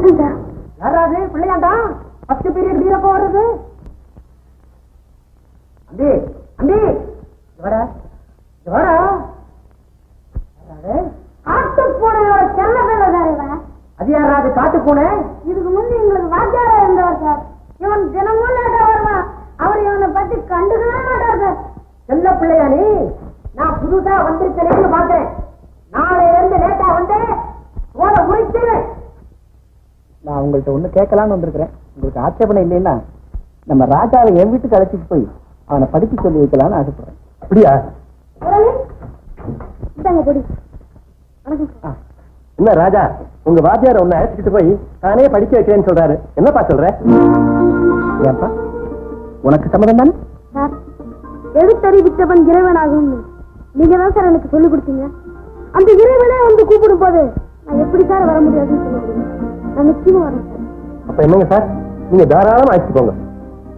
வரட்டும் சார். யாராவது பிள்ளையாண்டா 10 பீரியட் வீரப்போ வருது. அண்டி அண்டி வர வர காட்டு பூனையோட செல்ல பிள்ளை சார் இவன். அது யாராவது காட்டு பூனை? இதுக்கு முந்தி எங்களுக்கு வாத்தியாரா இருந்தவர் சார். இவன் தினமும் லேட்டா வருவான். அவர் இவனை பத்தி கண்டுக்கவே மாட்டார் சார். செல்ல பிள்ளையா நீ? நான் புதுசா வந்திருக்கேன்னு பாக்குறேன். நாளையில இருந்து லேட்டா வந்து ஓட முடிச்சு. நான் உங்கள்கிட்ட ஒண்ணு கேட்கலான்னு வந்திருக்கிறேன். உங்களுக்கு ஆட்சேபனை இல்லைன்னா நம்ம ராஜாவை என் வீட்டுக்கு அழைச்சிட்டு போய் அவனை படிக்க சொல்லி வைக்கலான்னு ஆசைப்படுறேன். அப்படியா? என்ன ராஜா, உங்க வாத்தியார் உன்னை அழைச்சிட்டு போய் தானே படிக்க வைக்கிறேன்னு சொல்றாரு. என்னப்பா சொல்ற? ஏப்பா உனக்கு சம்மதம் தானே? எழுத்தறிவித்தவன் இறைவனாகும் நீங்க தான் சார் எனக்கு சொல்லிக் கொடுத்தீங்க. அந்த இறைவனே வந்து கூப்பிடும் போது நான் எப்படி சார் வர முடியாதுன்னு சொல்லுங்க. நான் நிச்சயமா வரேன் சார். அப்ப என்னங்க சார், நீங்க தாராளமா அழைச்சிட்டு போங்க.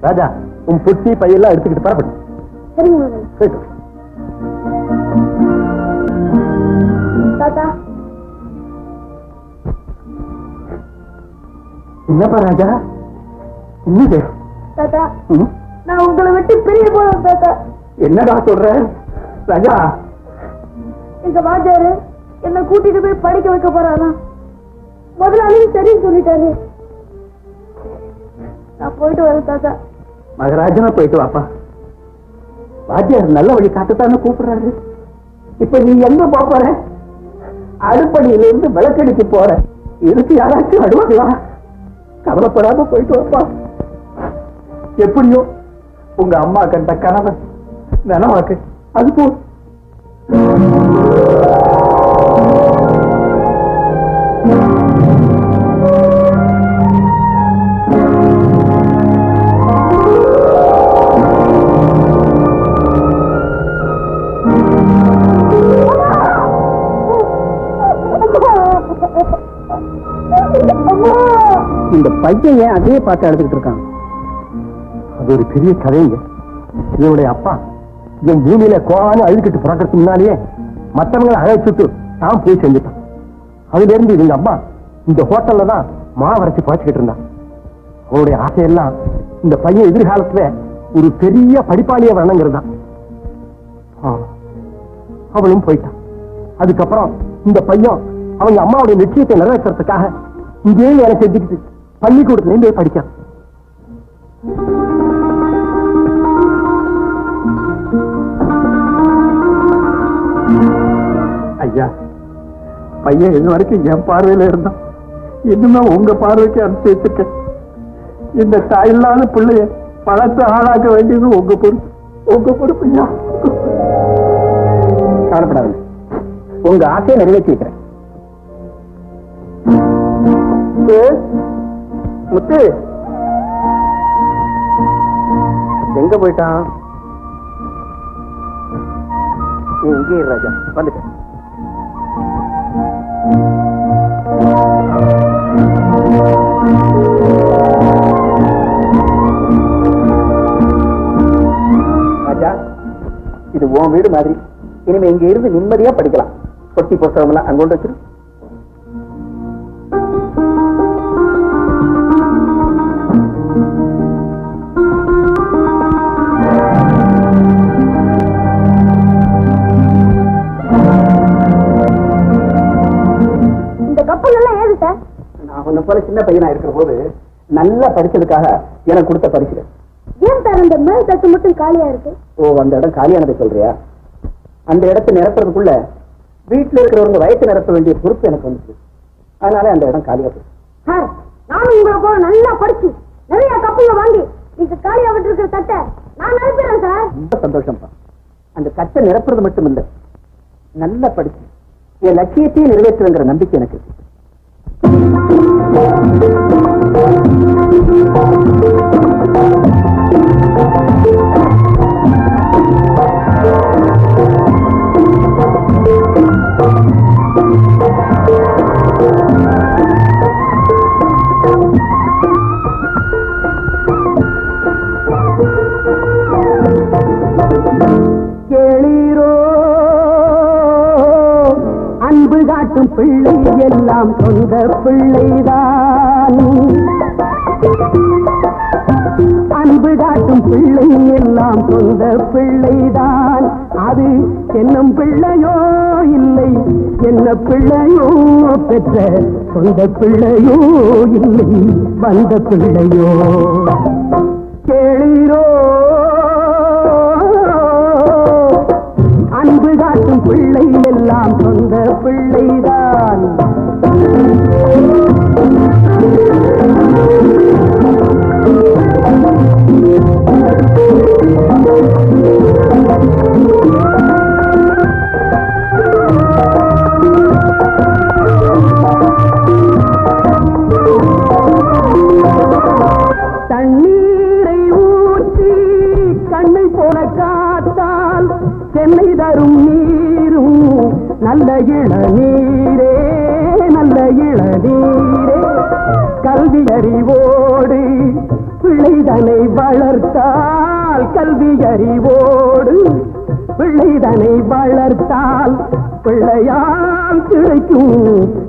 ராஜா, உன் புட்டி பையெல்லாம் எடுத்துக்கிட்டு பரப்பட்டு. சரிங்க தாத்தா. என்னப்பா ராஜா இன்னும் தாத்தா, நான் உங்களை விட்டு பிரிய போறேன் தாத்தா. என்னடா சொல்ற ராஜா? எங்க வாத்தியாரு என்ன கூட்டிட்டு போய் படிக்க வைக்க போறாராம். முதலாளியும் சரின்னு சொல்லிட்டாரு. நான் போயிட்டு வரேன் தாத்தா. மகராஜனா போயிட்டு வாப்பா. வாத்தியார் நல்ல வழி காட்டுத்தானே கூப்பிடுறாரு. இப்ப நீ எங்க போற? அடுப்படியில இருந்து விளக்கடிக்கு போற. இதுக்கு யாராச்சும் அடுவாங்களா? கவலைப்படாம போயிட்டு வாப்பா. எப்படியோ உங்க அம்மா கண்ட கனவை நனவாக்கு. அது போ. இந்த பையன் ஏன் அதே பார்த்து எடுத்துக்கிட்டு இருக்கான்? அது ஒரு பெரிய கதைங்க. இதனுடைய அப்பா என் பூமியில கோவான்னு அழுதுகிட்டு பிறக்கிறதுக்கு முன்னாலேயே மற்றவங்களை அழைச்சுட்டு தான் போய் செஞ்சுட்டான். அதுல இருந்து இவங்க அம்மா இந்த ஹோட்டல்ல தான் மாவரைச்சு குறைச்சிக்கிட்டு இருந்தான். அவனுடைய ஆசையெல்லாம் இந்த பையன் எதிர்காலத்துல ஒரு பெரிய படிப்பாளிய வரணுங்கிறதான். அவளும் போயிட்டான். அதுக்கப்புறம் இந்த பையன் அவங்க அம்மாவுடைய நிச்சயத்தை நிறைவேற்றுறதுக்காக இங்கே வேலை செஞ்சுக்கிட்டு பள்ளிக்கூடத்துலேயும் போய் படிச்சான். ஐயா, பையன் இது வரைக்கும் என் பார்வையில இருந்தான். இன்னுமே உங்க பார்வைக்கு அனுப்பிச்சு வச்சிருக்கேன். இந்த தாயில்லாத பிள்ளைய பழத்தை ஆளாக்க வேண்டியது உங்க பொறுப்பு. உங்க பொறுப்பு ஐயா. கவலைப்படாது, உங்க ஆசையை நிறைவேற்றி வைக்கிறேன். முத்து எங்க போயிட்டான்? இங்கே ராஜா வந்துட்டேன். ராஜா, இது உன் வீடு மாதிரி. இனிமே இங்க இருந்து நிம்மதியா படிக்கலாம். பொட்டி புத்தகம் எல்லாம் அங்க கொண்டு வச்சிரு. போல சின்ன பையனா இருக்கிற போது நல்லா படிச்சதுக்காக எனக்கு கொடுத்த பரிசு. ஏன் சார் அந்த மேல் தட்டு மட்டும் காலியா இருக்கு? ஓ, அந்த இடம் காலியானதை சொல்றியா? அந்த இடத்தை நிரப்புறதுக்குள்ள வீட்டுல இருக்கிறவங்க வயசு நிரப்ப வேண்டிய பொறுப்பு எனக்கு வந்துச்சு. அதனால அந்த இடம் காலியா போச்சு. சார், நானும் உங்களை போல நல்லா படிச்சு நிறைய கப்பல்ல வாங்கி நீங்க காலியா விட்டு இருக்கிற தட்டை நான் நிரப்பிடுறேன் சார். ரொம்ப சந்தோஷம்ப்பா. அந்த தட்டை நிரப்புறது மட்டும் இல்ல, நல்லா படிச்சு என் லட்சியத்தையும் நிறைவேற்றுங்கிற நம்பிக்கை எனக்கு. காட்டும் பிள்ளை எல்லாம் சொந்த பிள்ளைதான். அன்பு காட்டும் பிள்ளை எல்லாம் சொந்த பிள்ளைதான். அது என்னும் பிள்ளையோ இல்லை என்ன பிள்ளையோ பெற்ற சொந்த பிள்ளையோ இல்லை வந்த பிள்ளையோ. கேளீரோ அன்பு காட்டும் பிள்ளை எல்லாம் சொந்த பிள்ளைதான். தண்ணீரை ஊற்றி கண்ணை போல காத்தால் சென்னை தரும் நீரும் நல்ல இளநீரே நல்ல இளநீரே. கல்வி அறிவோடு பிள்ளைதனை வளர்த்தால் கல்வி அறிவோடு பிள்ளைதனை வளர்த்தால் பிள்ளையால் கிடைக்கும்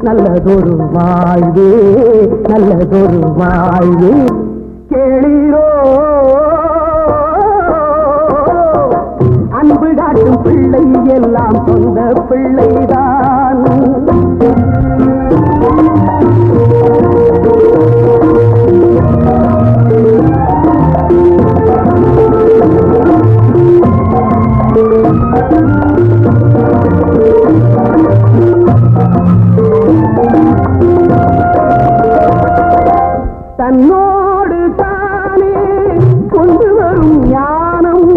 நல்லதொரு வாழ்வே நல்லதொரு வாழ்வே. கேளீரோ அன்பு காட்டும் பிள்ளை எல்லாம் சொந்த பிள்ளைதான். தன்னோடு தானே கொண்டு வரும் ஞானம்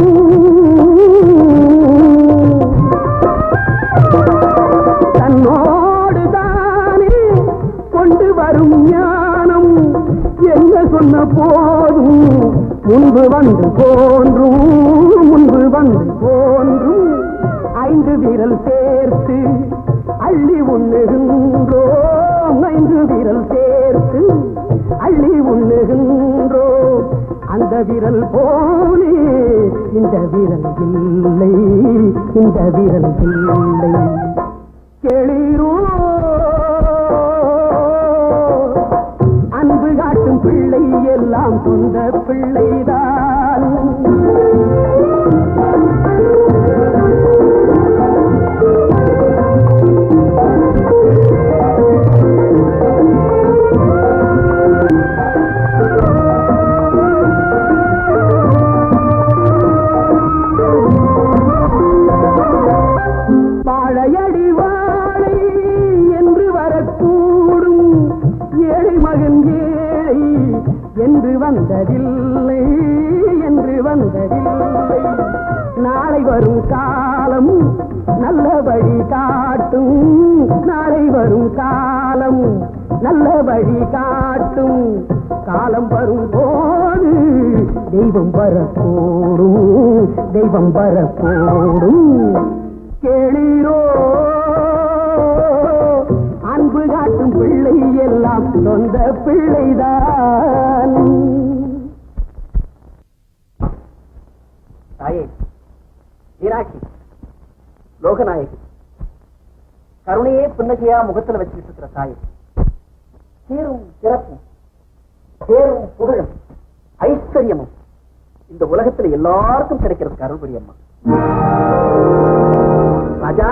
தன்னோடு தானே கொண்டு வரும் ஞானம் என்ன சொன்ன போதும் முன்பு வந்து தோன்றும் முன்பு வந்து தோன்றும். 5 விரல் சேர்த்து அள்ளி உண்ணுகின்றோம் 5 விரல் சேர்த்து அள்ளி உண்ணுகின்றோம். அந்த விரல் போலே இந்த விரல் இல்லை இந்த விரல் இல்லை. கேளீரோ அன்பு காட்டும் பிள்ளை எல்லாம் சொந்த பிள்ளைதான். வாழையடி வாழை என்று வரக்கூடும் ஏழை மகன் ஏழை என்று வந்ததில்லை என்று வந்ததில்லை. நாளை வரும் காலம் நல்ல வழி காட்டும் நாளை வரும் காலம் நல்ல வழி காட்டும். காலம் வரும் போது தெய்வம் வரக்கூடும் தெய்வம் வரக்கூடும். கேளீரோ அன்பு காட்டும் பிள்ளை எல்லாம் சொந்த பிள்ளைதான். தாயே மீனாட்சி லோகநாயகி கருணையே புன்னகையா முகத்துல வச்சுட்டு இருக்கிற தாயே, சீரும் சிறப்பும் பேரும் புகழும் ஐஸ்வர்யமும் இந்த உலகத்துல எல்லாருக்கும் கிடைக்கிறது அருள்புரி அம்மா. ராஜா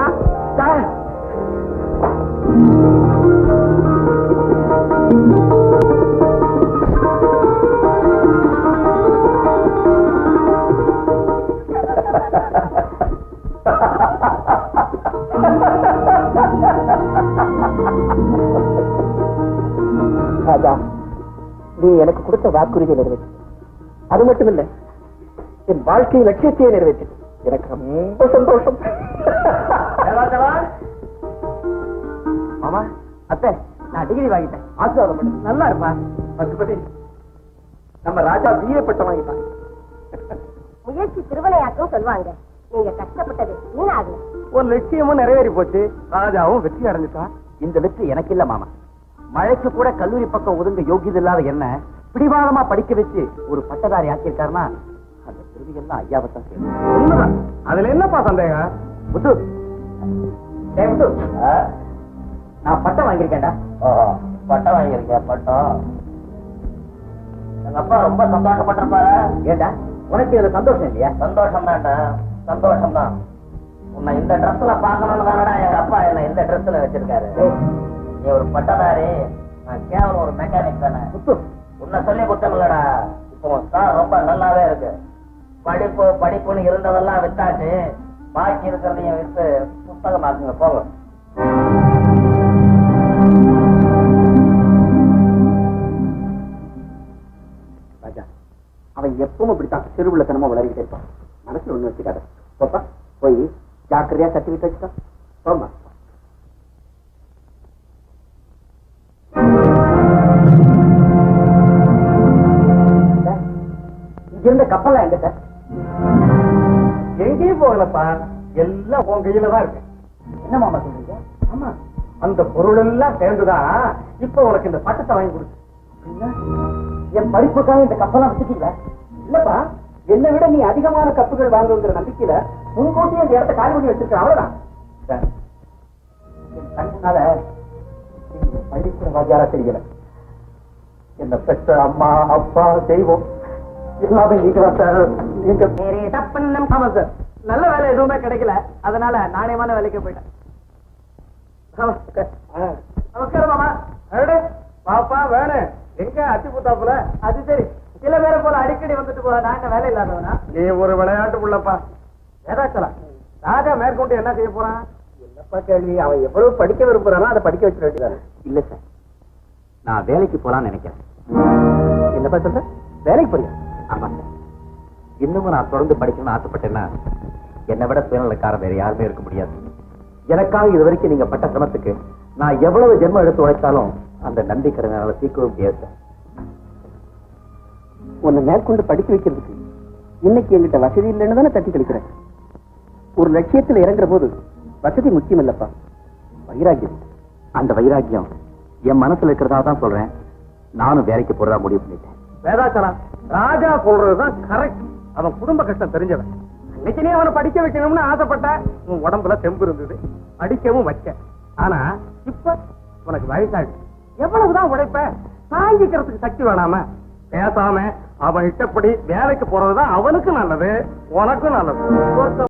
ராஜா, நீ எனக்கு கொடுத்த வாக்குறுதியை நிறைவேற்று. அது மட்டுமில்லை, என் வாழ்க்கை லட்சியத்தையே நிறைவேற்று. எனக்கு ரொம்ப சந்தோஷம். மாமா, அத்தை, நான் டிகிரி வாங்கிட்டேன். ஆசீர்வாதம் பண்ணு. நல்லா இருப்பா. பசுபதி, நம்ம ராஜா பிஏ பட்டம் வாங்கிட்டான். முயற்சி திருவிளையாட்டும் சொல்லுவாங்க. நீங்க கஷ்டப்பட்டது வீணாகல. ஒரு லட்சியமும் நிறைவேறி போச்சு. ராஜாவும் வெற்றி அடைஞ்சிட்டான். இந்த வெற்றி எனக்கு இல்ல மாமா. மழைக்கு கூட கல்லூரி பக்கம் ஒதுங்க யோகியது இல்லாத என்ன பிடிவாதமா படிக்க வச்சு ஒரு பட்டதாரி ஆக்கியிருக்காருன்னா அந்த பெருமைகள்லாம் ஐயாவத்தான் செய்யணும். அதுல என்னப்பா சந்தேகம்? முத்து, நான் பட்டம் வாங்கியிருக்கேன்டா. ஓஹோ, பட்டம் வாங்கியிருக்கேன். பட்டம் எங்க அப்பா ரொம்ப சந்தோஷப்பட்டிருப்பாரு. ஏண்டா உனக்கு இதுல சந்தோஷம் இல்லையா? சந்தோஷம் தான்டா, சந்தோஷம் தான். உன்னை இந்த ட்ரெஸ்ல பாக்கணும்னு தானடா எங்க அப்பா என்ன இந்த ட்ரெஸ்ல வச்சிருக்காரு. நீ ஒரு பட்டதாரி, நான் கேவலம் ஒரு மெக்கானிக் தானே. உன்னை சொல்லி குத்தம் இல்லடா. இப்போ சார் ரொம்ப நல்லாவே இருக்கு. படிப்பு படிப்புன்னு இருந்ததெல்லாம் வித்தாச்சு, பாக்கி இருக்கிறதையும் வித்து புத்தகமாக்குங்க போங்க. ராஜா, அவன் எப்பவும் இப்படித்தான் சிறுவிள்ளத்தனமா வளரிக்கிட்டே இருப்பான். மனசுல ஒண்ணு வச்சுக்காத. போப்பா, போய் ஜாக்கிரதையா சர்டிபிகேட் வச்சுக்கோ. போமா. இங்க இருந்த கப்பல்லாம் எங்க சார்? எங்கேயும் போகலப்பா, எல்லாம் உன் கையில தான் இருக்கு. என்ன மாமா சொல்றீங்க? ஆமா, அந்த பொருள் எல்லாம் சேர்ந்துதான் இப்ப உனக்கு இந்த பட்டத்தை வாங்கி கொடுத்து. என் படிப்புக்காக இந்த கப்பலாம் வச்சுட்டீங்களா? இல்லப்பா, என்னை விட நீ அதிகமான கப்புகள் வாங்குங்கிற நம்பிக்கையில முன்கூட்டியே இந்த இடத்த காலி பண்ணி வச்சிருக்க. அவ்வளவுதான் சார். என் கண்ணுனால பள்ளிக்கூட வாத்தியாரா தெரியல. என்ன பெற்ற அம்மா அப்பா தெய்வம் எல்லாமே நீங்க தான் சார். நீங்க ஆமா சார், நல்ல வேலை எதுவுமே கிடைக்கல, அதனால நாணயமான வேலைக்கு போயிட்டேன். நமஸ்காரம் மாமா. பாப்பா வேணும் எங்க அத்தி புத்தாப்புல? அது சரி, சில பேரை போல அடிக்கடி வந்துட்டு போக நான் என்ன வேலை இல்லாதவனா? நீ ஒரு விளையாட்டு உள்ளப்பா. வேதாச்சலம், ராஜா மேற்கொண்டு என்ன செய்ய போறான்? என்னப்பா கேள்வி? அவன் எவ்வளவு படிக்க விரும்புறானோ அதை படிக்க வச்சிட வேண்டியதானே. இல்ல சார், நான் வேலைக்கு போலான்னு நினைக்கிறேன். என்னப்பா சொல்ற? வேலைக்கு போறியா? ஆமா சார். இன்னமும் நான் தொடர்ந்து படிக்கணும்னு ஆசைப்பட்டேன்னா என்னை விட சுயநலக்காரன் வேற யாருமே இருக்க முடியாது. எனக்காக இது வரைக்கும் நீங்க பட்ட சிரமத்துக்கு நான் எவ்வளவு ஜென்மம் எடுத்து உழைத்தாலும் அந்த நம்பிக்கைனால தீர்க்கவே முடியாது சார். உன்னை மேற்கொண்டு படிக்க வைக்கிறதுக்கு இன்னைக்கு என்கிட்ட வசதி இல்லைன்னு தானே தட்டி கழிக்கிறேன். ஒரு லட்சியத்தில் இறங்குற போது வசதி முக்கியம் இல்லப்பா, வைராக்கியம். அந்த வைராக்கியம் என் மனசுல இருக்கிறதா தான் சொல்றேன். நானும் வேலைக்கு போறதா முடிவு பண்ணிட்டேன். வேதாச்சலம், ராஜா சொல்றதுதான் கரெக்ட். அவன் குடும்ப கஷ்டம் தெரிஞ்சவன். இன்னைக்கு நீ அவனை படிக்க வைக்கணும்னு ஆசைப்பட்ட, உன் உடம்புல தெம்பு இருந்தது, படிக்கவும் வச்ச. ஆனா இப்ப உனக்கு வயசாயிடுச்சு. எவ்வளவுதான் உழைப்ப? தாங்கிக்கிறதுக்கு சக்தி வேணாம? பேசாம அவன் இஷ்டப்படி வேலைக்கு போறதுதான் அவனுக்கு நல்லது, உனக்கும் நல்லது.